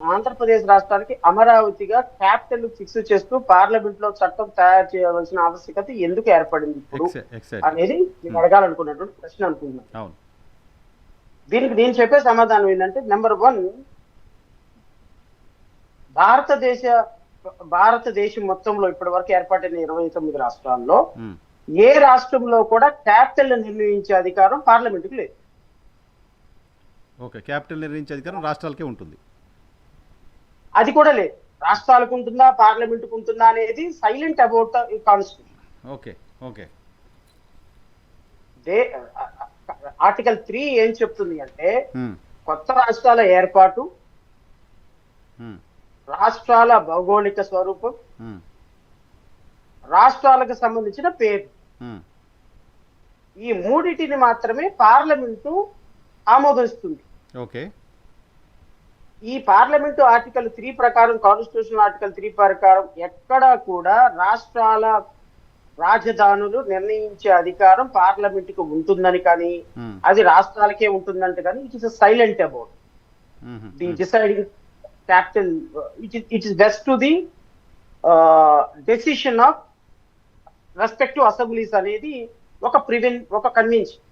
ఆంధ్రప్రదేశ్ రాష్ట్రానికి అమరావతిగా capital fix చేస్తూ parliament లో చట్టం తయారు చేయవలసిన ఆవశ్యకత ఎందుకు ఏర్పడింది ఇప్పుడు అనేది నేను అడగాలనుకున్నటువంటి ప్రశ్న అనుకుంటున్నాను. అవును. దీనికి నేను చెప్పే సమాధానం ఏంటంటే, నెంబర్ 1, భారతదేశం మొత్తంలో ఇప్పటి వరకు ఏర్పాటైన 29 రాష్ట్రాల్లో ఏ రాష్ట్రంలో కూడా క్యాపిటల్ నిర్ణయించే అధికారం పార్లమెంటుకు లేదు. ఓకే, క్యాపిటల్ నిర్ణయించే అధికారం రాష్ట్రాలకే ఉంటుంది. అది కూడా లేదు. రాష్ట్రాలకు ఉంటుందా పార్లమెంటుకు ఉంటుందా అనేది silent about the constitution. Okay okay. Article 3 ఏం చెప్తుంది అంటే, కొత్త రాష్ట్రాల ఏర్పాటు, రాష్ట్రాల భౌగోళిక స్వరూపం, రాష్ట్రాలకు సంబంధించిన పేరు, ఈ మూడిటిని మాత్రమే పార్లమెంటు ఆమోదిస్తుంది. ఓకే. ఈ పార్లమెంటు ఆర్టికల్ 3 ప్రకారం, కాన్స్టిట్యూషన్ ఆర్టికల్ 3 ప్రకారం ఎక్కడా కూడా రాష్ట్రాల రాజధానులు నిర్ణయించే అధికారం పార్లమెంటుకు ఉంటుందని కానీ, అది రాష్ట్రాలకే ఉంటుందంటే కానీ, it is silent about the deciding capital. It is best to the decision of respective assemblies అనేది ఒక కన్వెన్షన్.